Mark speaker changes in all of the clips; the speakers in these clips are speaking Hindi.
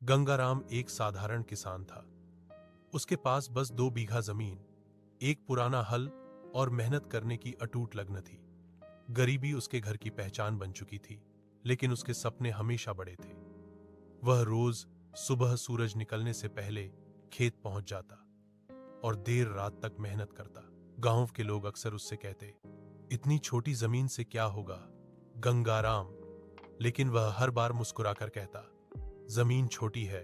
Speaker 1: गंगाराम एक साधारण किसान था। उसके पास बस 2 बीघा जमीन, एक पुराना हल और मेहनत करने की अटूट लगन थी। गरीबी उसके घर की पहचान बन चुकी थी, लेकिन उसके सपने हमेशा बड़े थे। वह रोज सुबह सूरज निकलने से पहले खेत पहुंच जाता और देर रात तक मेहनत करता। गांव के लोग अक्सर उससे कहते, इतनी छोटी जमीन से क्या होगा गंगाराम। लेकिन वह हर बार मुस्कुराकर कहता, जमीन छोटी है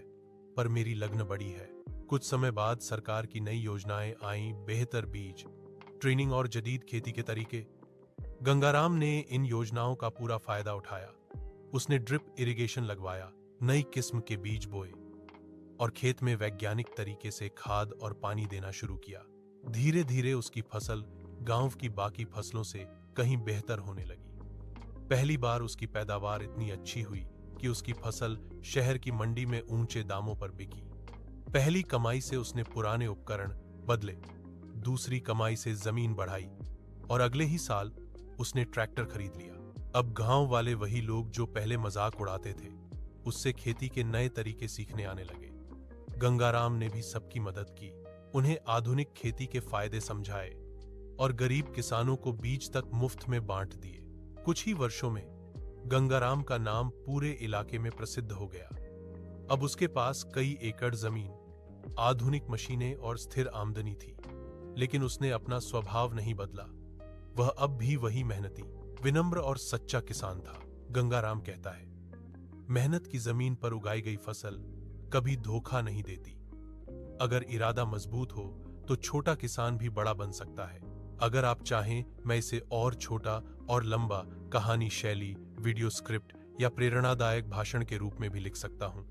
Speaker 1: पर मेरी लगन बड़ी है। कुछ समय बाद सरकार की नई योजनाएं आईं, बेहतर बीज, ट्रेनिंग और जदीद खेती के तरीके। गंगाराम ने इन योजनाओं का पूरा फायदा उठाया। उसने ड्रिप इरिगेशन लगवाया, नई किस्म के बीज बोए और खेत में वैज्ञानिक तरीके से खाद और पानी देना शुरू किया। धीरे धीरे उसकी फसल गांव की बाकी फसलों से कहीं बेहतर होने लगी। पहली बार उसकी पैदावार इतनी अच्छी हुई कि उसकी फसल शहर की मंडी में ऊंचे दामों पर बिकी। पहली कमाई से उसने पुराने उपकरण बदले, दूसरी कमाई से जमीन बढ़ाई और अगले ही साल उसने ट्रैक्टर खरीद लिया। अब गांव वाले वही लोग जो पहले मजाक उड़ाते थे, उससे खेती के नए तरीके सीखने आने लगे। गंगाराम ने भी सबकी मदद की, उन्हें आधुनिक खेती के फायदे समझाए और गरीब किसानों को बीज तक मुफ्त में बांट दिए। कुछ ही वर्षों में गंगाराम का नाम पूरे इलाके में प्रसिद्ध हो गया। अब उसके पास कई एकड़ जमीन, आधुनिक मशीनें और स्थिर आमदनी थी। लेकिन उसने अपना स्वभाव नहीं बदला। वह अब भी वही मेहनती, विनम्र और सच्चा किसान था। गंगाराम कहता है, मेहनत की जमीन पर उगाई गई फसल कभी धोखा नहीं देती। अगर इरादा मजबूत हो तो छोटा किसान भी बड़ा बन सकता है। अगर आप चाहें, मैं इसे और छोटा और लंबा कहानी शैली, वीडियो स्क्रिप्ट या प्रेरणादायक भाषण के रूप में भी लिख सकता हूं।